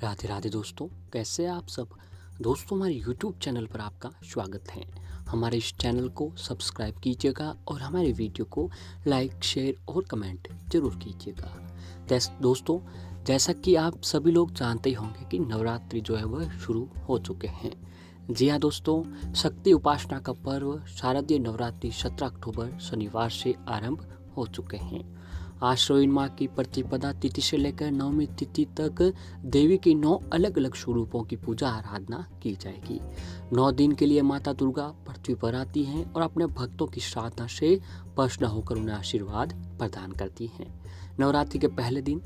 राधे राधे दोस्तों, कैसे हैं आप सब। दोस्तों, हमारे YouTube चैनल पर आपका स्वागत है। हमारे इस चैनल को सब्सक्राइब कीजिएगा और हमारे वीडियो को लाइक, शेयर और कमेंट जरूर कीजिएगा। दोस्तों, जैसा कि आप सभी लोग जानते ही होंगे कि नवरात्रि जो है वह शुरू हो चुके हैं। जी हाँ दोस्तों, शक्ति उपासना का पर्व शारदीय नवरात्रि 17 अक्टूबर शनिवार से आरंभ हो चुके हैं। आश्विन माह की प्रतिपदा तिथि से लेकर नवमी तिथि तक देवी की 9 अलग अलग स्वरूपों की पूजा आराधना की जाएगी। 9 दिन के लिए माता दुर्गा पृथ्वी पर आती हैं और अपने भक्तों की साधना से प्रसन्न होकर उन्हें आशीर्वाद प्रदान करती हैं। नवरात्रि के पहले दिन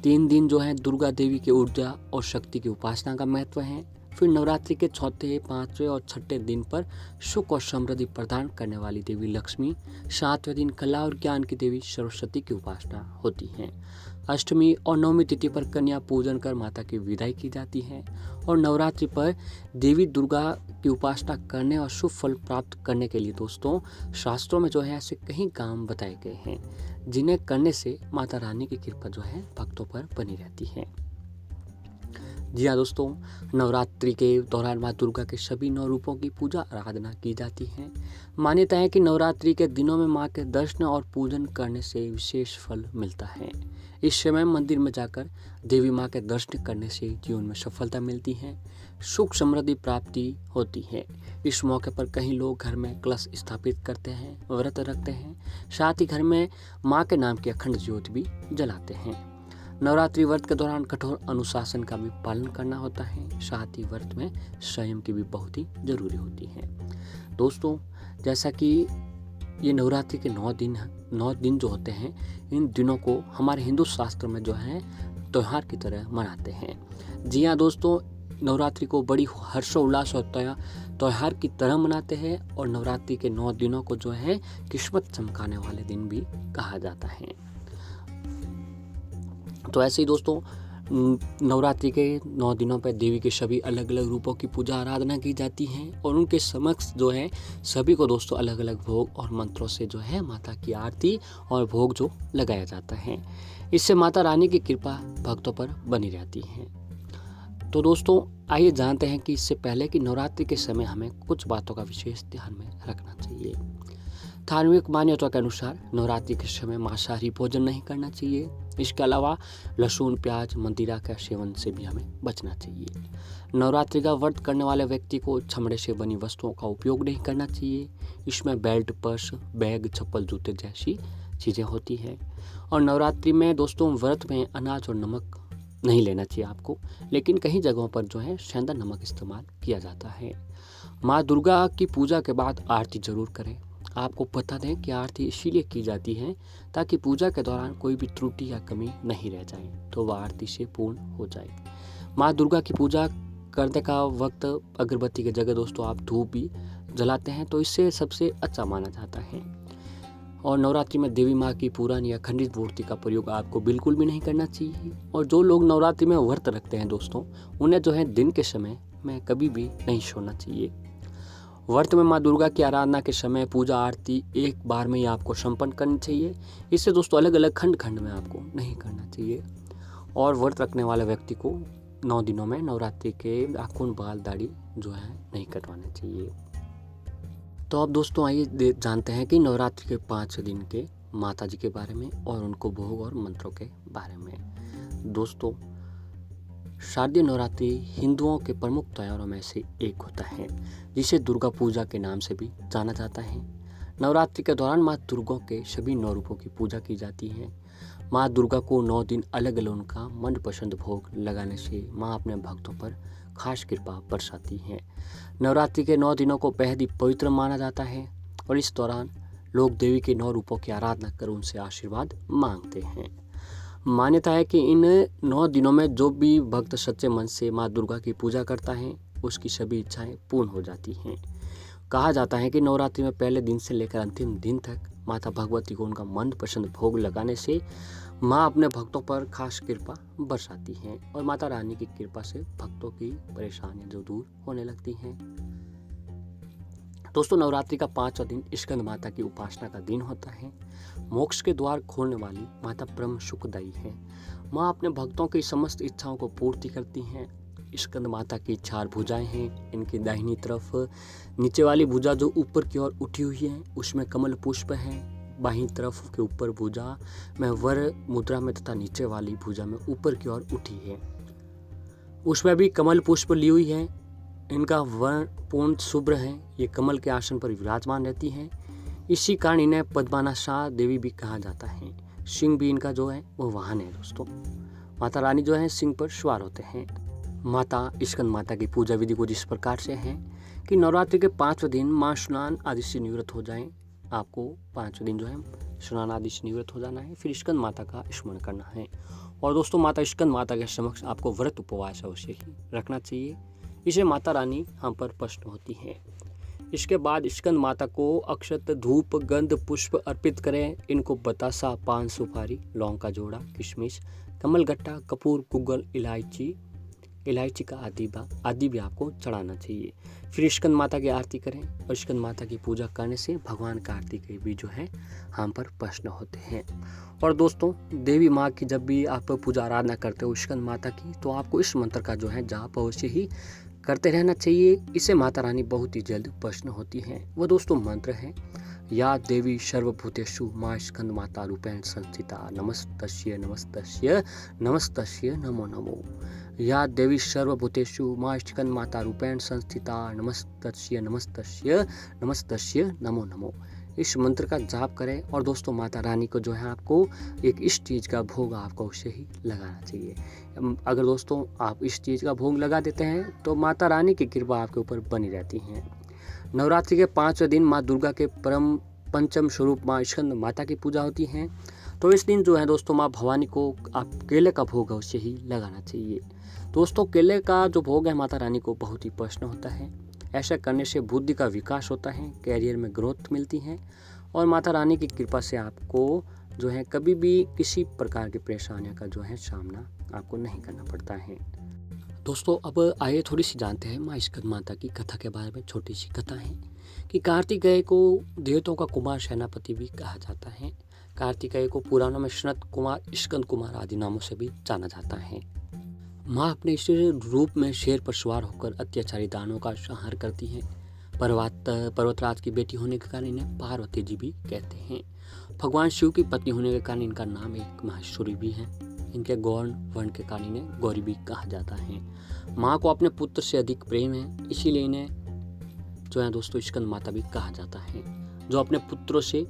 3 दिन जो है दुर्गा देवी की ऊर्जा और शक्ति की उपासना का महत्व है। फिर नवरात्रि के चौथे, 5वें और 6ठे दिन पर सुख और समृद्धि प्रदान करने वाली देवी लक्ष्मी, 7वें दिन कला और ज्ञान की देवी सरस्वती की उपासना होती है। अष्टमी और नवमी तिथि पर कन्या पूजन कर माता की विदाई की जाती है और नवरात्रि पर देवी दुर्गा की उपासना करने और शुभ फल प्राप्त करने के लिए दोस्तों शास्त्रों में जो है ऐसे कई काम बताए गए हैं, जिन्हें करने से माता रानी की कृपा जो है भक्तों पर बनी रहती है। जी हाँ दोस्तों, नवरात्रि के दौरान माँ दुर्गा के सभी 9 रूपों की पूजा आराधना की जाती है। मान्यता है कि नवरात्रि के दिनों में माँ के दर्शन और पूजन करने से विशेष फल मिलता है। इस समय मंदिर में जाकर देवी माँ के दर्शन करने से जीवन में सफलता मिलती है, सुख समृद्धि प्राप्ति होती है। इस मौके पर कई लोग घर में कलश स्थापित करते हैं, व्रत रखते हैं, साथ ही घर में माँ के नाम की अखंड ज्योति भी जलाते हैं। नवरात्रि व्रत के दौरान कठोर अनुशासन का भी पालन करना होता है, साथ ही व्रत में संयम की भी बहुत ही जरूरी होती है। दोस्तों, जैसा कि ये नवरात्रि के 9 दिन जो होते हैं, इन दिनों को हमारे हिंदू शास्त्र में जो है त्यौहार की तरह मनाते हैं। जी हाँ दोस्तों, नवरात्रि को बड़ी हर्षोल्लास और त्यौहार की तरह मनाते हैं और नवरात्रि के 9 दिनों को जो है किस्मत चमकाने वाले दिन भी कहा जाता है। तो ऐसे ही दोस्तों, नवरात्रि के 9 दिनों पर देवी के सभी अलग अलग रूपों की पूजा आराधना की जाती है और उनके समक्ष जो है सभी को दोस्तों अलग अलग भोग और मंत्रों से जो है माता की आरती और भोग जो लगाया जाता है। इससे माता रानी की कृपा भक्तों पर बनी रहती है। तो दोस्तों, आइए जानते हैं कि इससे पहले कि नवरात्रि के समय हमें कुछ बातों का विशेष ध्यान में रखना चाहिए। धार्मिक मान्यता के अनुसार नवरात्रि के समय मांसाहारी भोजन नहीं करना चाहिए। इसके अलावा लहसुन, प्याज, मदिरा के सेवन से भी हमें बचना चाहिए। नवरात्रि का व्रत करने वाले व्यक्ति को चमड़े से बनी वस्तुओं का उपयोग नहीं करना चाहिए। इसमें बेल्ट, पर्स, बैग, चप्पल, जूते जैसी चीज़ें होती हैं। और नवरात्रि में दोस्तों व्रत में अनाज और नमक नहीं लेना चाहिए आपको, लेकिन कई जगहों पर जो है सेंधा नमक इस्तेमाल किया जाता है। माँ दुर्गा की पूजा के बाद आरती जरूर करें। आपको बता दें कि आरती इसीलिए की जाती है ताकि पूजा के दौरान कोई भी त्रुटि या कमी नहीं रह जाए, तो वह आरती से पूर्ण हो जाए। माँ दुर्गा की पूजा करने का वक्त अगरबत्ती की जगह दोस्तों आप धूप भी जलाते हैं, तो इससे सबसे अच्छा माना जाता है। और नवरात्रि में देवी माँ की पुरानी या खंडित मूर्ति का प्रयोग आपको बिल्कुल भी नहीं करना चाहिए। और जो लोग नवरात्रि में व्रत रखते हैं दोस्तों, उन्हें जो है दिन के समय में कभी भी नहीं सोना चाहिए। व्रत में माँ दुर्गा की आराधना के समय पूजा आरती एक बार में ही आपको संपन्न करनी चाहिए। इससे दोस्तों अलग अलग खंड में आपको नहीं करना चाहिए। और व्रत रखने वाले व्यक्ति को 9 दिनों में नवरात्रि के नाखून, बाल, दाढ़ी जो है नहीं कटवाने चाहिए। तो अब दोस्तों आइए जानते हैं कि नवरात्रि के 5 दिन के माता जी के बारे में और उनको भोग और मंत्रों के बारे में। दोस्तों, शारदीय नवरात्रि हिंदुओं के प्रमुख त्योहारों में से एक होता है, जिसे दुर्गा पूजा के नाम से भी जाना जाता है। नवरात्रि के दौरान माँ दुर्गा के सभी 9 रूपों की पूजा की जाती है। माँ दुर्गा को 9 दिन अलग अलग उनका मनपसंद भोग लगाने से माँ अपने भक्तों पर खास कृपा बरसाती है। नवरात्रि के 9 दिनों को बेहद ही पवित्र माना जाता है और इस दौरान लोग देवी के 9 रूपों की आराधना कर उनसे आशीर्वाद मांगते हैं। मान्यता है कि इन 9 दिनों में जो भी भक्त सच्चे मन से माँ दुर्गा की पूजा करता है, उसकी सभी इच्छाएं पूर्ण हो जाती हैं। कहा जाता है कि नवरात्रि में पहले दिन से लेकर अंतिम दिन तक माता भगवती को उनका मनपसंद भोग लगाने से माँ अपने भक्तों पर खास कृपा बरसाती हैं और माता रानी की कृपा से भक्तों की परेशानियां जो दूर होने लगती हैं। दोस्तों, नवरात्रि का 5वां दिन स्कंद माता की उपासना का दिन होता है। मोक्ष के द्वार खोलने वाली माता परम सुखदायी है। माँ अपने भक्तों की समस्त इच्छाओं को पूर्ति करती हैं। स्कंद माता की 4 भुजाएं हैं। इनकी दाहिनी तरफ नीचे वाली भुजा जो ऊपर की ओर उठी हुई है उसमें कमल पुष्प है। बाईं तरफ के ऊपर भुजा में वर मुद्रा में तथा नीचे वाली भुजा में ऊपर की ओर उठी है उसमें भी कमल पुष्प ली हुई है। इनका वर्ण पूर्ण शुभ्र है। ये कमल के आसन पर विराजमान रहती हैं। इसी कारण इन्हें पद्मानाशा देवी भी कहा जाता है। सिंह भी इनका जो है वो वाहन है दोस्तों। माता रानी जो है सिंह पर सवार होते हैं। माता स्कंद माता की पूजा विधि कुछ इस प्रकार से है कि नवरात्रि के 5वें दिन माँ स्नान आदि से निवृत्त हो जाएं। आपको 5वें दिन जो है स्नान आदि से निवृत्त हो जाना है, फिर स्कंद माता का स्मरण करना है। और दोस्तों माता स्कंद माता के समक्ष आपको व्रत उपवास अवश्य ही रखना चाहिए। इसे माता रानी हम पर प्रसन्न होती है। इसके बाद स्कंद माता को अक्षत, धूप, गंध, पुष्प अर्पित करें। इनको बतासा, पान सुपारी, लौंग का जोड़ा, किशमिश, कमलगट्टा, कपूर, गुग्गल, इलायची का आदि भी आपको चढ़ाना चाहिए। फिर स्कंद माता की आरती करें और स्कंद माता की पूजा करने से भगवान कार्तिकेय भी जो है हम पर प्रसन्न होते हैं। और दोस्तों देवी माँ की जब भी आप पूजा आराधना करते हो स्कंद माता की, तो आपको इस मंत्र का जो है जाप अवश्य ही करते रहना चाहिए। इससे माता रानी बहुत ही जल्द प्रसन्न होती हैं। वो दोस्तों मंत्र है, या देवी सर्वभूतेषु माँ स्कंद माता रूपेण संस्थिता नमस्तस्यै नमस्तस्यै नमस्तस्यै नमो नमो। या देवी सर्वभूतेषु माँ स्कंद माता रूपेण संस्थिता नमस्तस्यै नमस्तस्यै नमस्तस्यै नमो नमो। इस मंत्र का जाप करें। और दोस्तों माता रानी को जो है आपको एक इस चीज़ का भोग आपको अवश्य ही लगाना चाहिए। अगर दोस्तों आप इस चीज़ का भोग लगा देते हैं तो माता रानी की कृपा आपके ऊपर बनी रहती है। नवरात्रि के 5वें दिन माँ दुर्गा के परम पंचम स्वरूप माँ स्कंद माता की पूजा होती है। तो इस दिन जो है दोस्तों माँ भवानी को आप केले का भोग अवश्य ही लगाना चाहिए। दोस्तों केले का जो भोग है माता रानी को बहुत ही प्रसन्न होता है। ऐसा करने से बुद्धि का विकास होता है, कैरियर में ग्रोथ मिलती है और माता रानी की कृपा से आपको जो है कभी भी किसी प्रकार की परेशानियों का जो है सामना आपको नहीं करना पड़ता है। दोस्तों अब आइए थोड़ी सी जानते हैं माँ स्कंद माता की कथा के बारे में। छोटी सी कथा है कि कार्तिकेय को देवताओं का कुमार सेनापति भी कहा जाता है। कार्तिकेय को पुराणों में शरद कुमार, स्कंद कुमार आदि नामों से भी जाना जाता है। माँ अपने इस रूप में शेर पर सवार होकर अत्याचारी दानवों का संहार करती हैं। पर्वतराज की बेटी होने के कारण इन्हें पार्वती जी भी कहते हैं। भगवान शिव की पत्नी होने के कारण इनका नाम एक माहेश्वरी भी है। इनके गौर वर्ण के कारण इन्हें गौरी भी कहा जाता है। माँ को अपने पुत्र से अधिक प्रेम है, इसीलिए इन्हें जो है दोस्तों स्कंद माता भी कहा जाता है, जो अपने पुत्रों से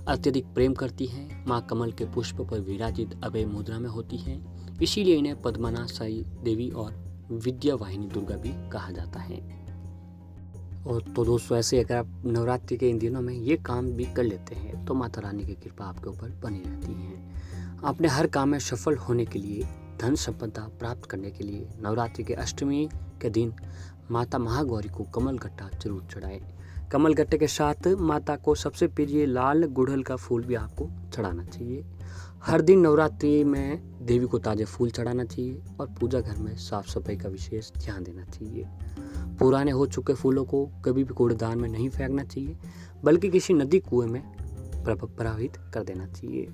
अत्यधिक प्रेम करती है। माँ कमल के पुष्प पर विराजित अभय मुद्रा में होती है, इसीलिए इन्हें पद्मनाशायी देवी और विद्या वाहिनी दुर्गा भी कहा जाता है। और तो दोस्तों ऐसे अगर आप नवरात्रि के इन दिनों में ये काम भी कर लेते हैं तो माता रानी की कृपा आपके ऊपर बनी रहती है। अपने हर काम में सफल होने के लिए, धन संपदा प्राप्त करने के लिए नवरात्रि के अष्टमी के दिन माता महागौरी को कमल गट्टा जरूर चढ़ाएं। कमल गट्टे के साथ माता को सबसे प्रिय लाल गुड़हल का फूल भी आपको चढ़ाना चाहिए। हर दिन नवरात्रि में देवी को ताजे फूल चढ़ाना चाहिए और पूजा घर में साफ सफाई का विशेष ध्यान देना चाहिए। पुराने हो चुके फूलों को कभी भी कूड़ेदान में नहीं फेंकना चाहिए, बल्कि किसी नदी कुएं में प्रवाहित कर देना चाहिए।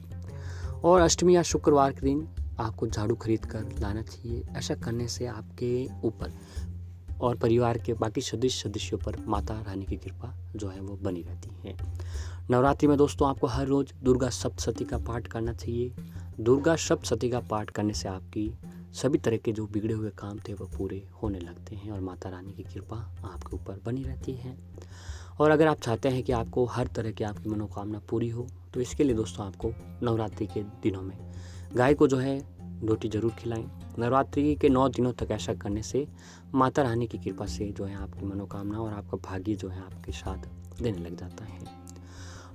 और अष्टमी या शुक्रवार के दिन आपको झाड़ू खरीद कर लाना चाहिए। ऐसा करने से आपके ऊपर और परिवार के बाकी सदस्यों पर माता रानी की कृपा जो है वो बनी रहती है। नवरात्रि में दोस्तों आपको हर रोज दुर्गा सप्तशती का पाठ करना चाहिए। दुर्गा सप्तशती का पाठ करने से आपकी सभी तरह के जो बिगड़े हुए काम थे वो पूरे होने लगते हैं और माता रानी की कृपा आपके ऊपर बनी रहती है। और अगर आप चाहते हैं कि आपको हर तरह की आपकी मनोकामना पूरी हो, तो इसके लिए दोस्तों आपको नवरात्रि के दिनों में गाय को जो है रोटी जरूर खिलाएं। नवरात्रि के 9 दिनों तक ऐसा करने से माता रानी की कृपा से जो है आपकी मनोकामना और आपका भाग्य जो है आपके साथ देने लग जाता है।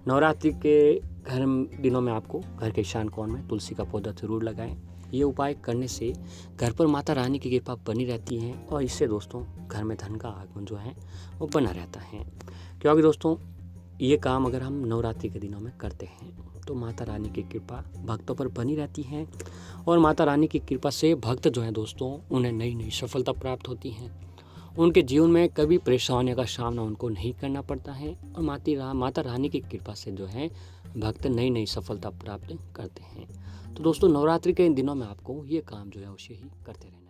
नवरात्रि के दिनों में आपको घर के ईशान कोण में तुलसी का पौधा जरूर लगाएं। ये उपाय करने से घर पर माता रानी की कृपा बनी रहती है और इससे दोस्तों घर में धन का आगमन जो है वो बना रहता है। क्योंकि दोस्तों ये काम अगर हम नवरात्रि के दिनों में करते हैं तो माता रानी की कृपा भक्तों पर बनी रहती है और माता रानी की कृपा से भक्त जो है दोस्तों उन्हें नई नई सफलता प्राप्त होती है। उनके जीवन में कभी परेशानियों का सामना उनको नहीं करना पड़ता है और माता रानी की कृपा से जो है भक्त नई नई सफलता प्राप्त करते हैं। तो दोस्तों नवरात्रि के इन दिनों में आपको ये काम जो है अवश्य ही करते रहना।